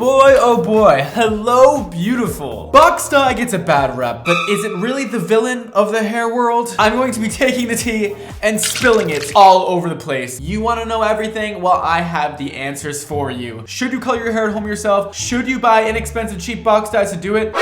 oh boy, hello beautiful. Box dye gets a bad rep, but is it really the villain of the hair world? I'm going to be taking the tea and spilling it all over the place. You want to know everything? Well, I have the answers for you. Should you color your hair at home yourself? Should you buy inexpensive cheap box dyes to do it?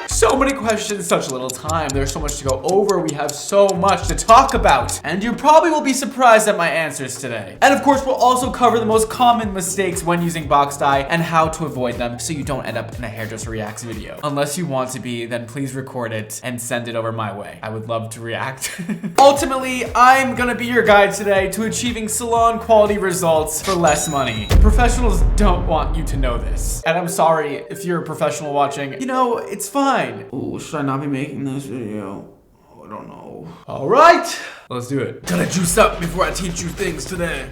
So many questions, such little time. There's so much to go over. We have so much to talk about. And you probably will be surprised at my answers today. And of course, we'll also cover the most common mistakes when using box dye and how to avoid them so you don't end up in a hairdresser reacts video. Unless you want to be, then please record it and send it over my way. I would love to react. Ultimately, I'm gonna be your guide today to achieving salon quality results for less money. Professionals don't want you to know this. And I'm sorry if you're a professional watching. You know, it's fine. Ooh, should I not be making this video? Oh, I don't know. All right, let's do it. Gotta juice up before I teach you things today.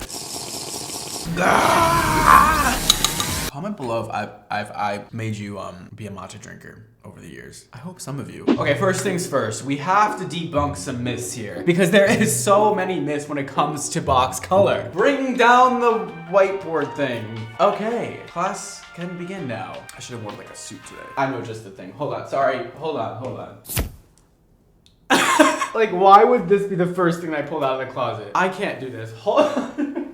Comment below if I've made you be a matcha drinker over the years. I hope some of you. Okay, first things first, we have to debunk some myths here because there is so many myths when it comes to box color. Bring down the whiteboard thing. Okay, class can begin now. I should have worn like a suit today. I know just the thing. Hold on, sorry. Hold on. Like, why would this be the first thing I pulled out of the closet? I can't do this. Hold on.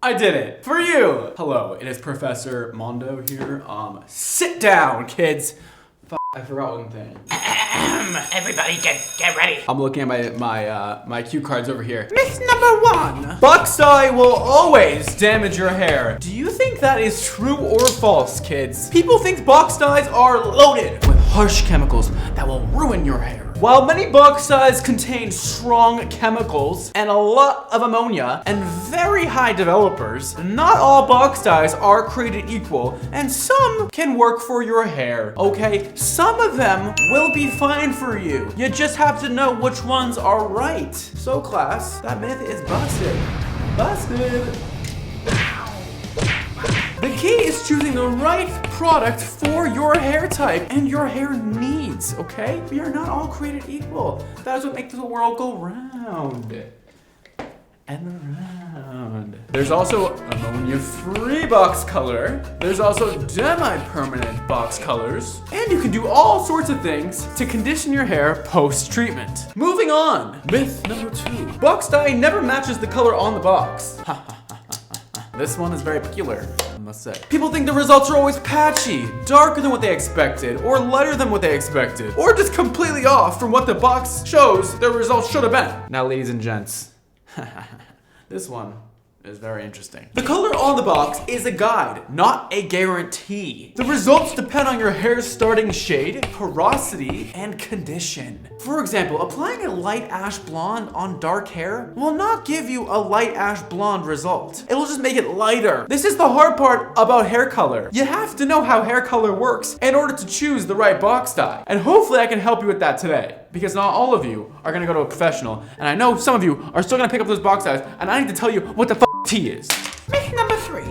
I did it for you. Hello, it is Professor Mondo here. Sit down, kids. I forgot one thing. Everybody get ready. I'm looking at my cue cards over here. Myth number 1. Box dye will always damage your hair. Do you think that is true or false, kids? People think box dyes are loaded with harsh chemicals that will ruin your hair. While many box dyes contain strong chemicals and a lot of ammonia and very high developers, not all box dyes are created equal and some can work for your hair, okay? Some of them will be fine for you. You just have to know which ones are right. So class, that myth is busted. Busted. The key is choosing the right product for your hair type and your hair needs, okay? We are not all created equal. That is what makes the world go round and around. There's also ammonia-free box color. There's also demi-permanent box colors. And you can do all sorts of things to condition your hair post-treatment. Moving on, myth number 2. Box dye never matches the color on the box. This one is very peculiar, I must say. People think the results are always patchy, darker than what they expected, or lighter than what they expected, or just completely off from what the box shows their results should have been. Now, ladies and gents, this one is very interesting. The color on the box is a guide, not a guarantee. The results depend on your hair's starting shade, porosity, and condition. For example, applying a light ash blonde on dark hair will not give you a light ash blonde result. It'll just make it lighter. This is the hard part about hair color. You have to know how hair color works in order to choose the right box dye. And hopefully I can help you with that today, because not all of you are gonna go to a professional, and I know some of you are still gonna pick up those box dyes, and I need to tell you what the tea is. Myth number 3.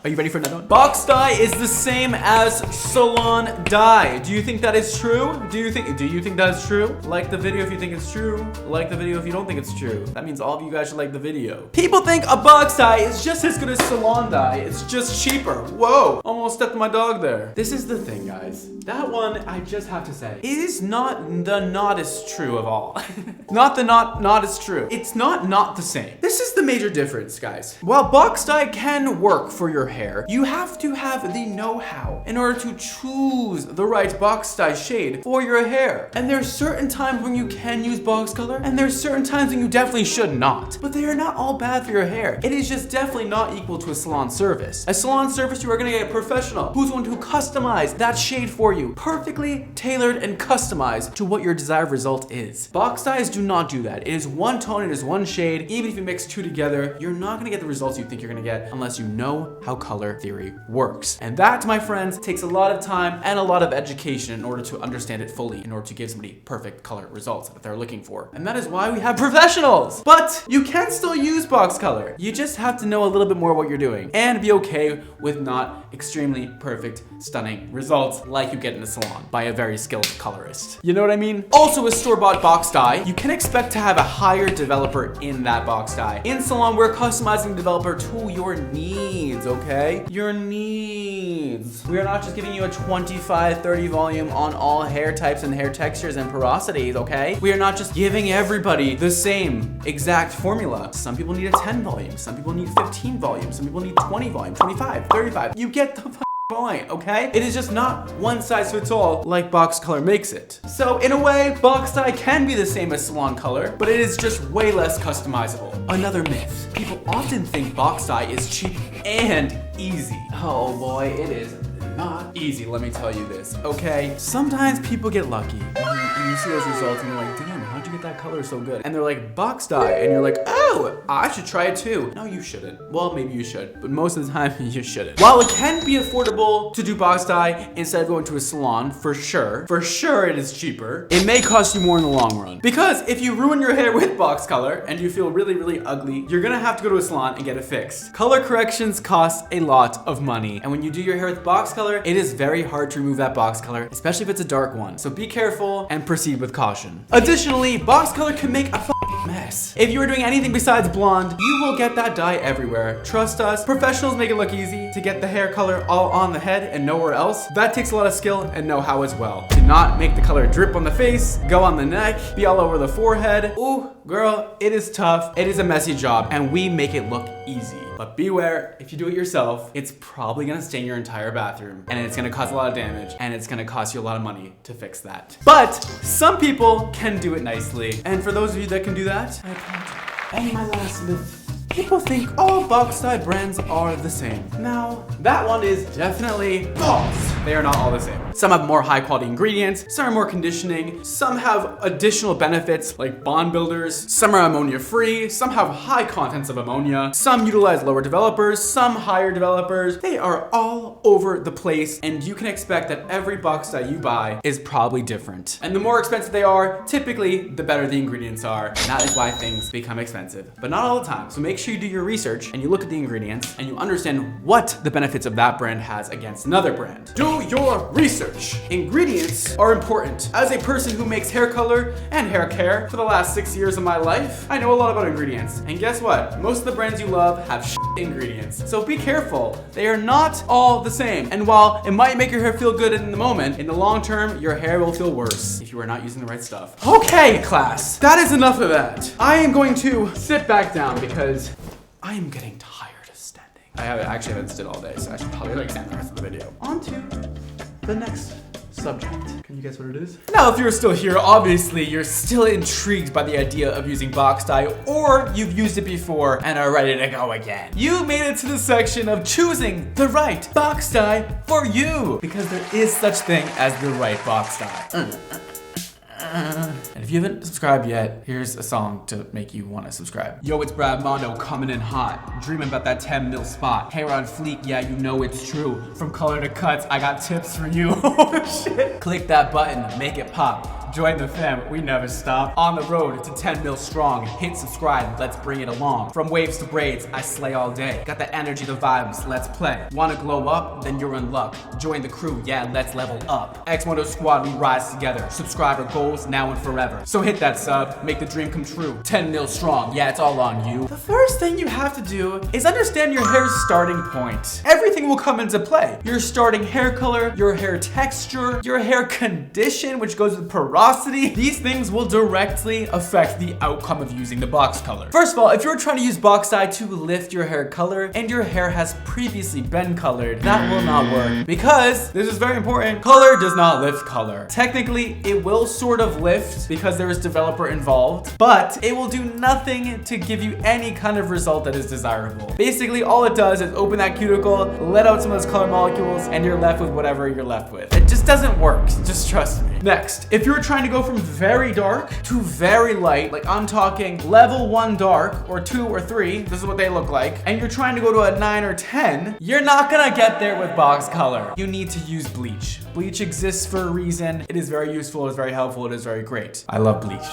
Are you ready for another one? Box dye is the same as salon dye. Do you think that is true? Do you think that is true? Like the video if you think it's true. Like the video if you don't think it's true. That means all of you guys should like the video. People think a box dye is just as good as salon dye. It's just cheaper. Whoa, almost stepped on my dog there. This is the thing, guys. That one, I just have to say, is not the not true of all. Not the not is true. It's not the same. This is the major difference, guys. While box dye can work for your hair, you have to have the know-how in order to choose the right box dye shade for your hair. And there's certain times when you can use box color, and there's certain times when you definitely should not. But they are not all bad for your hair. It is just definitely not equal to a salon service. A salon service, you are gonna get a professional who's going to customize that shade for you, perfectly tailored and customized to what your desired result is. Box dyes do not do that. It is one tone, it is one shade. Even if you mix two together, you're not gonna get the results you think you're gonna get unless you know how color theory works. And that, my friends, takes a lot of time and a lot of education in order to understand it fully, in order to give somebody perfect color results that they're looking for. And that is why we have professionals. But you can still use box color. You just have to know a little bit more what you're doing and be okay with not extremely perfect, stunning results like you get in a salon by a very skilled colorist. You know what I mean? Also, with store-bought box dye, you can expect to have a higher developer in that box dye. In salon, we're customizing the developer to your needs, okay? okay? Your needs. We are not just giving you a 25, 30 volume on all hair types and hair textures and porosities, okay? We are not just giving everybody the same exact formula. Some people need a 10 volume, some people need 15 volume, some people need 20 volume, 25, 35. You get the point, okay? It is just not one size fits all like box color makes it. So in a way, box dye can be the same as salon color, but it is just way less customizable. Another myth. People often think box dye is cheap and easy. Oh boy, it is not easy, let me tell you this, okay? Sometimes people get lucky and you see those results and you're like, damn, how'd you get that color so good? And they're like, box dye, and you're like, oh, I should try it too. No, you shouldn't. Well, maybe you should, but most of the time you shouldn't. While it can be affordable to do box dye instead of going to a salon, for sure it is cheaper, it may cost you more in the long run. Because if you ruin your hair with box color and you feel really, really ugly, you're gonna have to go to a salon and get it fixed. Color corrections cost a lot of money, and when you do your hair with box color, it is very hard to remove that box color, especially if it's a dark one. So be careful and proceed with caution. Additionally, box color can make a mess. If you are doing anything besides blonde, you will get that dye everywhere. Trust us, professionals make it look easy to get the hair color all on the head and nowhere else. That takes a lot of skill and know-how as well. Do not make the color drip on the face, go on the neck, be all over the forehead. Ooh, girl, it is tough. It is a messy job and we make it look easy. But beware, if you do it yourself, it's probably gonna stain your entire bathroom and it's gonna cause a lot of damage and it's gonna cost you a lot of money to fix that. But some people can do it nicely. And for those of you that can do that, I can't. And my last myth. People think all box dye brands are the same. Now, that one is definitely false. They are not all the same. Some have more high quality ingredients, some are more conditioning, some have additional benefits like bond builders, some are ammonia free, some have high contents of ammonia, some utilize lower developers, some higher developers. They are all over the place and you can expect that every box dye you buy is probably different. And the more expensive they are, typically the better the ingredients are. And that is why things become expensive, but not all the time. So make sure you do your research and you look at the ingredients and you understand what the benefits of that brand has against another brand. Do your research. Ingredients are important. As a person who makes hair color and hair care for the last 6 years of my life, I know a lot about ingredients. And guess what? Most of the brands you love have ingredients. So be careful. They are not all the same. And while it might make your hair feel good in the moment, in the long term, your hair will feel worse if you are not using the right stuff. Okay, class, that is enough of that. I am going to sit back down because I am getting tired of standing. I actually haven't stood all day, so I should probably stand the rest of the video. On to the next subject. Can you guess what it is? Now, if you're still here, obviously you're still intrigued by the idea of using box dye, or you've used it before and are ready to go again. You made it to the section of choosing the right box dye for you, because there is such thing as the right box dye. And if you haven't subscribed yet, here's a song to make you want to subscribe. Yo, it's Mondo coming in hot. Dreaming about that 10 mil spot. Hair on fleek, yeah, you know it's true. From color to cuts, I got tips for you. Oh shit. Click that button, make it pop. Join the fam, we never stop. On the road to 10 mil strong. Hit subscribe, let's bring it along. From waves to braids, I slay all day. Got the energy, the vibes, let's play. Wanna glow up? Then you're in luck. Join the crew, yeah, let's level up. XMONDO squad, we rise together. Subscriber goals, now and forever. So hit that sub, make the dream come true. 10 mil strong, yeah, it's all on you. The first thing you have to do is understand your hair's starting point. Everything will come into play. Your starting hair color, your hair texture, your hair condition, which goes with porosity. These things will directly affect the outcome of using the box color. First of all, if you're trying to use box dye to lift your hair color and your hair has previously been colored, that will not work, because this is very important. Color does not lift color. Technically, it will sort of lift because there is developer involved, but it will do nothing to give you any kind of result that is desirable. Basically, all it does is open that cuticle, let out some of those color molecules, and you're left with whatever you're left with. It just doesn't work, just trust me. Next, if you're trying to go from very dark to very light, like I'm talking level 1 dark or 2 or 3, this is what they look like, and you're trying to go to a 9 or 10, you're not gonna get there with box color. You need to use bleach. Bleach exists for a reason. It is very useful, it is very helpful, it is very great. I love bleach.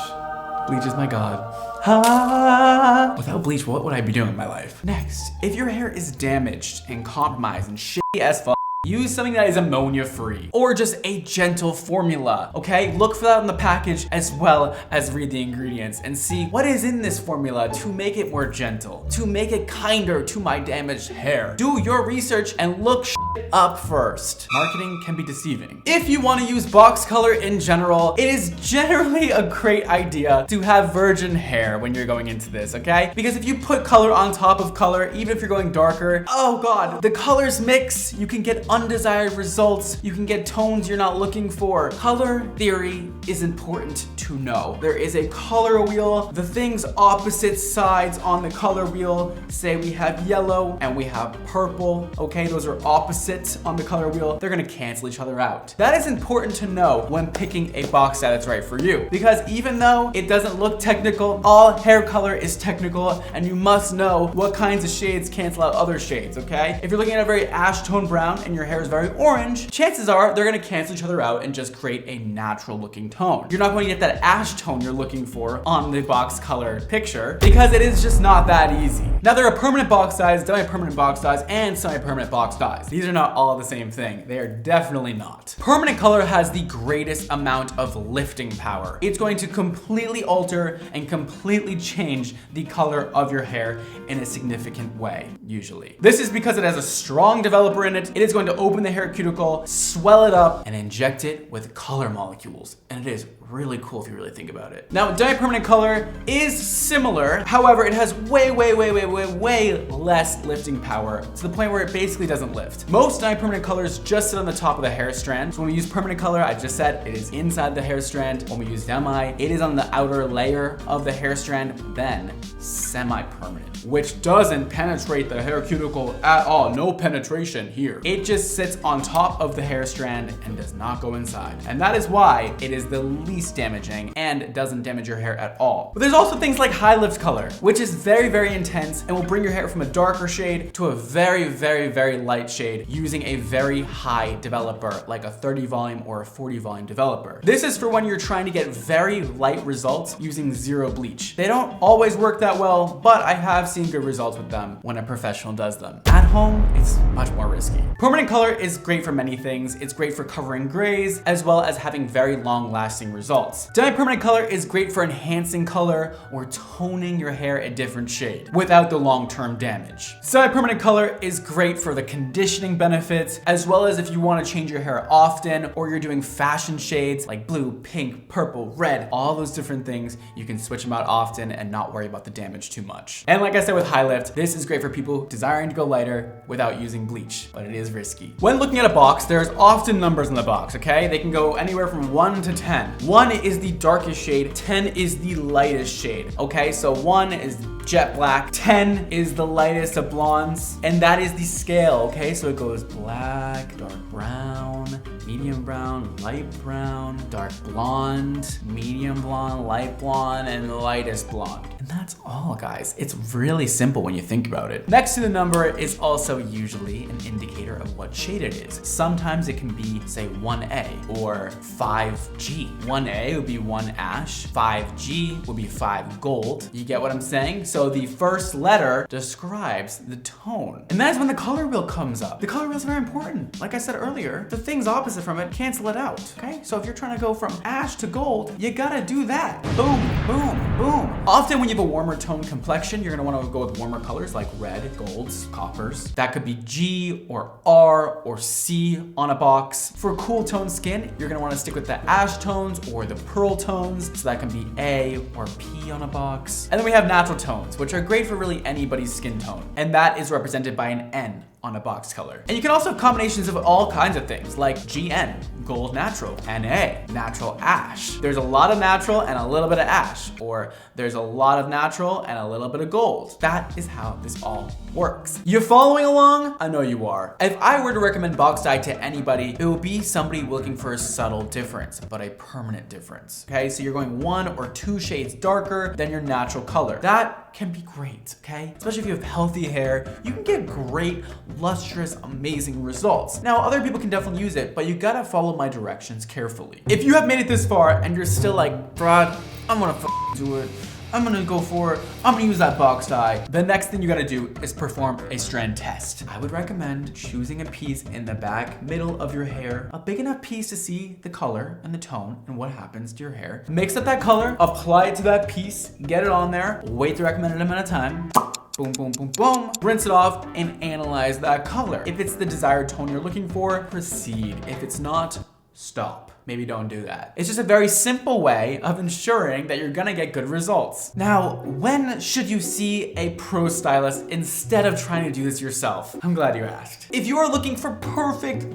Bleach is my god. Ah. Without bleach, what would I be doing in my life? Next, if your hair is damaged and compromised and shitty as fuck, Use something that is ammonia-free or just a gentle formula, okay? Look for that on the package as well as read the ingredients and see what is in this formula to make it more gentle, to make it kinder to my damaged hair. Do your research and look up first. Marketing can be deceiving. If you want to use box color in general, it is generally a great idea to have virgin hair when you're going into this, okay? Because if you put color on top of color, even if you're going darker, oh god, the colors mix, you can get undesired results, you can get tones you're not looking for. Color theory is important to know. There is a color wheel. The things opposite sides on the color wheel, say we have yellow and we have purple, okay? Those are opposite on the color wheel. They're gonna cancel each other out. That is important to know when picking a box dye that's right for you. Because even though it doesn't look technical, all hair color is technical and you must know what kinds of shades cancel out other shades, okay? If you're looking at a very ash tone brown and your hair is very orange, chances are they're gonna cancel each other out and just create a natural looking tone. You're not going to get that ash tone you're looking for on the box color picture because it is just not that easy. Now there are permanent box dyes, semi-permanent box dyes, and semi-permanent box dyes. These are not all the same thing. They are definitely not. Permanent color has the greatest amount of lifting power. It's going to completely alter and completely change the color of your hair in a significant way, usually. This is because it has a strong developer in it. It is going to open the hair cuticle, swell it up, and inject it with color molecules. And it is really cool if you really think about it. Now, dye-permanent color is similar. However, it has way less lifting power to the point where it basically doesn't lift. Most dye-permanent colors just sit on the top of the hair strand. So when we use permanent color, I just said it is inside the hair strand. When we use demi, it is on the outer layer of the hair strand. Then semi-permanent, which doesn't penetrate the hair cuticle at all. No penetration here. It just sits on top of the hair strand and does not go inside. And that is why it is the least damaging and doesn't damage your hair at all. But there's also things like high lift color, which is very intense and will bring your hair from a darker shade to a very light shade using a very high developer, like a 30 volume or a 40 volume developer. This is for when you're trying to get very light results using zero bleach. They don't always work that well, but I have seen good results with them when a professional does them. At home, it's much more risky. Permanent color is great for many things. It's great for covering grays, as well as having very long lasting results. Dye-permanent color is great for enhancing color or toning your hair a different shade without the long-term damage. Semi-permanent color is great for the conditioning benefits, as well as if you want to change your hair often or you're doing fashion shades like blue, pink, purple, red, all those different things, you can switch them out often and not worry about the damage too much. And like I said with high lift, this is great for people desiring to go lighter without using bleach, but it is risky. When looking at a box, there's often numbers in the box, okay? They can go anywhere from 1 to 10. 1 is the darkest shade, 10 is the lightest shade, okay? So 1 is jet black, 10 is the lightest of blondes, and that is the scale, okay? So it goes black, dark brown, medium brown, light brown, dark blonde, medium blonde, light blonde, and the lightest blonde. And that's all, guys. It's really simple when you think about it. Next to the number is also usually an indicator of what shade it is. Sometimes it can be, say, 1A or 5G. 1A would be 1 ash, 5G would be 5 gold. You get what I'm saying? So the first letter describes the tone. And that's when the color wheel comes up. The color wheel is very important. Like I said earlier, the things opposite from it cancel it out, okay? So if you're trying to go from ash to gold, you gotta do that. Boom, boom, boom. Often when you have a warmer tone complexion, you're gonna wanna go with warmer colors like red, golds, coppers. That could be G or R or C on a box. For cool tone skin, you're gonna wanna stick with the ash tones or the pearl tones. So that can be A or P on a box. And then we have natural tones, which are great for really anybody's skin tone. And that is represented by an N on a box color. And you can also have combinations of all kinds of things like GN, gold natural, NA, natural ash. There's a lot of natural and a little bit of ash, or there's a lot of natural and a little bit of gold. That is how this all works. You following along? I know you are. If I were to recommend box dye to anybody, it would be somebody looking for a subtle difference, but a permanent difference. Okay, so you're going 1 or 2 shades darker than your natural color. That can be great, okay? Especially if you have healthy hair, you can get great, lustrous, amazing results. Now, other people can definitely use it, but you gotta follow my directions carefully. If you have made it this far and you're still like, Brad, I'm gonna do it. I'm gonna use that box dye. The next thing you gotta do is perform a strand test. I would recommend choosing a piece in the back middle of your hair, a big enough piece to see the color and the tone and what happens to your hair. Mix up that color, apply it to that piece, get it on there, wait the recommended amount of time. Boom, boom, boom, boom. Rinse it off and analyze that color. If it's the desired tone you're looking for, proceed. If it's not, stop. Maybe don't do that. It's just a very simple way of ensuring that you're gonna get good results. Now, when should you see a pro stylist instead of trying to do this yourself? I'm glad you asked. If you are looking for perfect,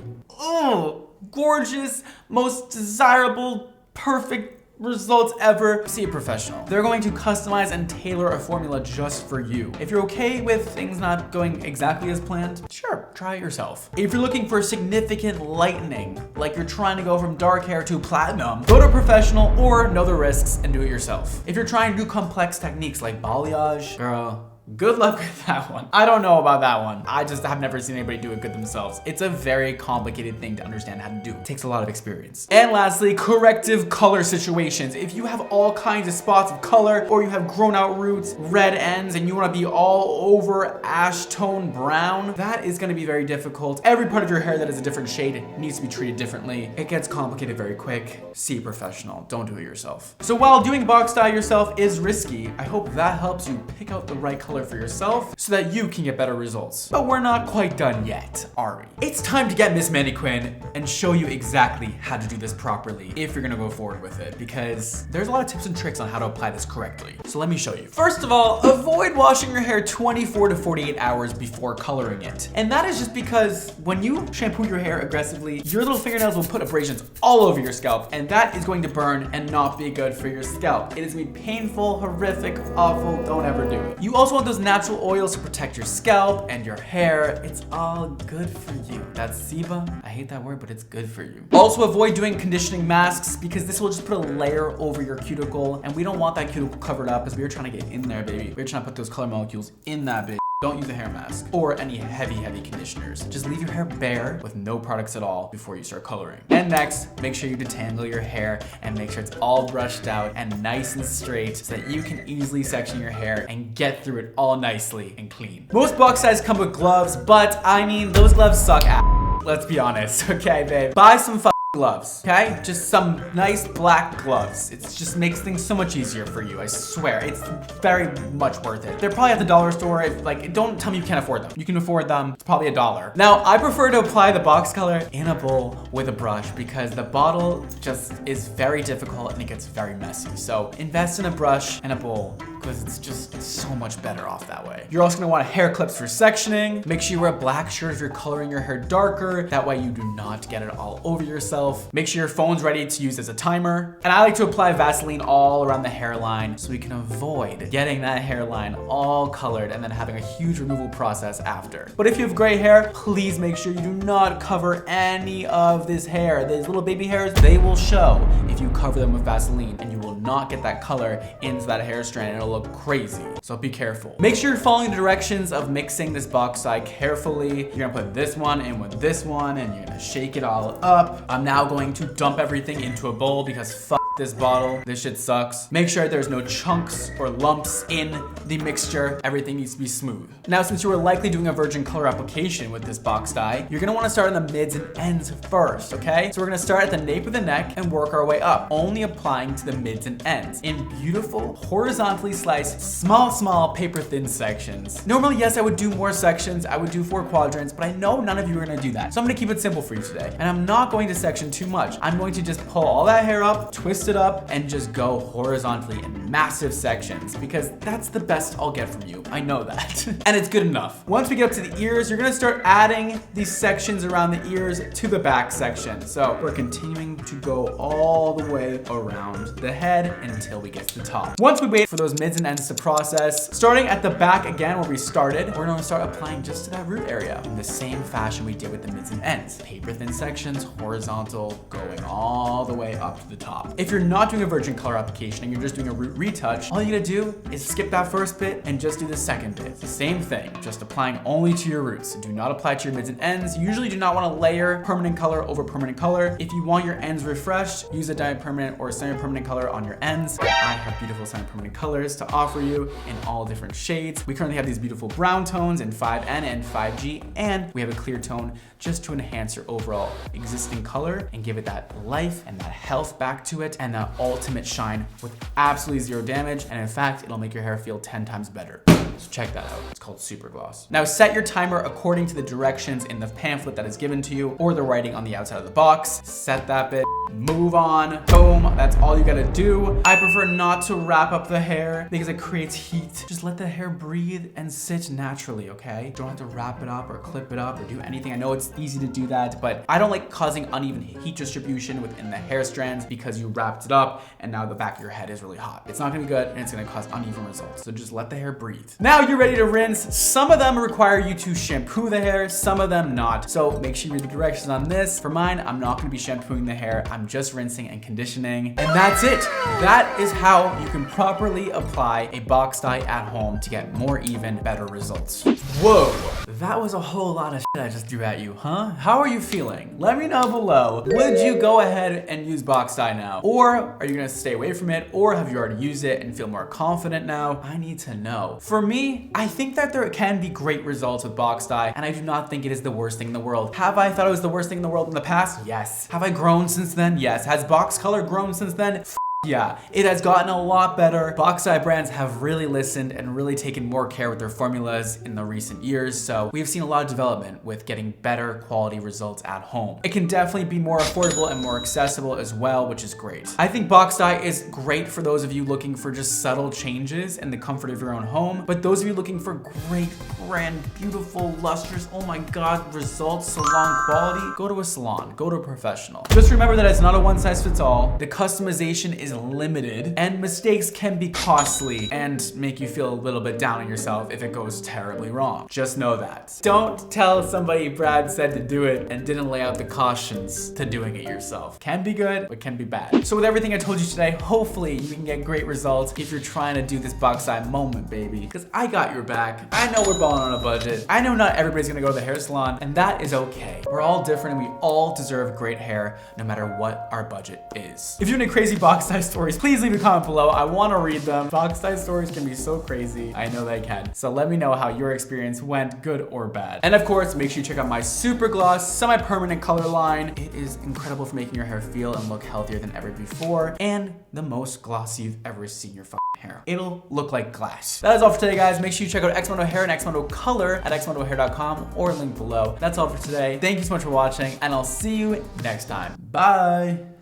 gorgeous, most desirable, perfect results ever, see a professional. They're going to customize and tailor a formula just for you. If you're okay with things not going exactly as planned, sure, try it yourself. If you're looking for significant lightening, like you're trying to go from dark hair to platinum, go to a professional or know the risks and do it yourself. If you're trying to do complex techniques like balayage, girl, good luck with that one. I don't know about that one. I just have never seen anybody do it good themselves. It's a very complicated thing to understand how to do. It takes a lot of experience. And lastly, corrective color situations. If you have all kinds of spots of color, or you have grown out roots, red ends, and you wanna be all over ash tone brown, that is gonna be very difficult. Every part of your hair that is a different shade needs to be treated differently. It gets complicated very quick. See a professional, don't do it yourself. So while doing box dye yourself is risky, I hope that helps you pick out the right color for yourself so that you can get better results. But we're not quite done yet, are we? It's time to get Miss Mannequin and show you exactly how to do this properly if you're gonna go forward with it, because there's a lot of tips and tricks on how to apply this correctly. So let me show you. First of all, avoid washing your hair 24 to 48 hours before coloring it. And that is just because when you shampoo your hair aggressively, your little fingernails will put abrasions all over your scalp, and that is going to burn and not be good for your scalp. It is gonna be painful, horrific, awful. Don't ever do it. You also want those natural oils to protect your scalp and your hair. It's all good for you. That's sebum. I hate that word, but it's good for you. Also avoid doing conditioning masks because this will just put a layer over your cuticle, and we don't want that cuticle covered up because we're trying to get in there, baby. We're trying to put those color molecules in that bitch. Don't use a hair mask or any heavy conditioners. Just leave your hair bare with no products at all before you start coloring. And next, make sure you detangle your hair and make sure it's all brushed out and nice and straight so that you can easily section your hair and get through it all nicely and clean. Most box dyes come with gloves, but I mean, those gloves suck ass. Let's be honest, okay, babe? Buy some gloves, okay? Just some nice black gloves. It just makes things so much easier for you, I swear. It's very much worth it. They're probably at the dollar store. Don't tell me you can't afford them. You can afford them. It's probably $1. Now, I prefer to apply the box color in a bowl with a brush because the bottle just is very difficult and it gets very messy. So invest in a brush and a bowl because it's just so much better off that way. You're also gonna want hair clips for sectioning. Make sure you wear a black shirt if you're coloring your hair darker. That way you do not get it all over yourself. Make sure your phone's ready to use as a timer. And I like to apply Vaseline all around the hairline so we can avoid getting that hairline all colored and then having a huge removal process after. But if you have gray hair, please make sure you do not cover any of this hair. These little baby hairs, they will show if you cover them with Vaseline, and you will not get that color into that hair strand. It'll look crazy. So be careful. Make sure you're following the directions of mixing this box dye carefully. You're gonna put this one in with this one and you're gonna shake it all up. I'm now going to dump everything into a bowl because fuck this bottle. This shit sucks. Make sure there's no chunks or lumps in the mixture. Everything needs to be smooth. Now, since you are likely doing a virgin color application with this box dye, you're gonna wanna start on the mids and ends first, okay? So we're gonna start at the nape of the neck and work our way up, only applying to the mids and ends in beautiful, horizontally sliced, small, paper thin sections. Normally, yes, I would do more sections. I would do 4 quadrants, but I know none of you are gonna do that. So I'm gonna keep it simple for you today. And I'm not going to section too much. I'm going to just pull all that hair up, twist it up, and just go horizontally in massive sections because that's the best I'll get from you. I know that. And it's good enough. Once we get up to the ears, you're gonna start adding these sections around the ears to the back section. So we're continuing to go all the way around the head until we get to the top. Once we wait for those mids and ends to process, starting at the back again where we started, we're gonna start applying just to that root area in the same fashion we did with the mids and ends. Paper thin sections, horizontal, going all the way up to the top. If you're not doing a virgin color application and you're just doing a root retouch, all you gotta do is skip that first bit and just do the second bit. The same thing, just applying only to your roots. Do not apply to your mids and ends. You usually do not want to layer permanent color over permanent color. If you want your ends refreshed, use a permanent or semi-permanent color on your ends. I have beautiful semi-permanent colors to offer you in all different shades. We currently have these beautiful brown tones in 5N and 5G, and we have a clear tone just to enhance your overall existing color and give it that life and that health back to it and that ultimate shine with absolutely zero damage. And in fact, it'll make your hair feel 10 times better. So check that out. It's called Super Gloss. Now set your timer according to the directions in the pamphlet that is given to you or the writing on the outside of the box. Set that bit, move on, boom. That's all you gotta do. I prefer not to wrap up the hair because it creates heat. Just let the hair breathe and sit naturally, okay? Don't have to wrap it up or clip it up or do anything. I know it's easy to do that, but I don't like causing uneven heat distribution within the hair strands because you wrapped it up and now the back of your head is really hot. It's not gonna be good and it's gonna cause uneven results. So just let the hair breathe. Now you're ready to rinse. Some of them require you to shampoo the hair, some of them not. So make sure you read the directions on this. For mine, I'm not gonna be shampooing the hair. I'm just rinsing and conditioning. And that's it. That is how you can properly apply a box dye at home to get more even, better results. Whoa, that was a whole lot of shit I just threw at you, huh? How are you feeling? Let me know below. Would you go ahead and use box dye now? Or are you gonna stay away from it? Or have you already used it and feel more confident now? I need to know. For me, I think that there can be great results with box dye, and I do not think it is the worst thing in the world. Have I thought it was the worst thing in the world in the past? Yes. Have I grown since then? Yes. Has box color grown since then? Yeah, it has gotten a lot better. Box dye brands have really listened and really taken more care with their formulas in the recent years, so we've seen a lot of development with getting better quality results at home. It can definitely be more affordable and more accessible as well, which is great. I think box dye is great for those of you looking for just subtle changes in the comfort of your own home, but those of you looking for great, grand, beautiful, lustrous, oh my god, results, salon quality, go to a salon, go to a professional. Just remember that it's not a one size fits all. The customization is limited and mistakes can be costly and make you feel a little bit down on yourself if it goes terribly wrong. Just know that. Don't tell somebody Brad said to do it and didn't lay out the cautions to doing it yourself. Can be good, but can be bad. So with everything I told you today, hopefully you can get great results if you're trying to do this box dye moment, baby. Because I got your back. I know we're balling on a budget. I know not everybody's gonna go to the hair salon, and that is okay. We're all different and we all deserve great hair no matter what our budget is. If you have any crazy box dye stories, please leave a comment below. I want to read them. Box dye stories can be so crazy. I know they can. So let me know how your experience went, good or bad. And of course, make sure you check out my Super Gloss semi-permanent color line. It is incredible for making your hair feel and look healthier than ever before, and the most glossy you've ever seen your hair. It'll look like glass. That is all for today, guys. Make sure you check out XMONDO Hair and XMONDO Color at xmondohair.com or link below. That's all for today. Thank you so much for watching, and I'll see you next time. Bye.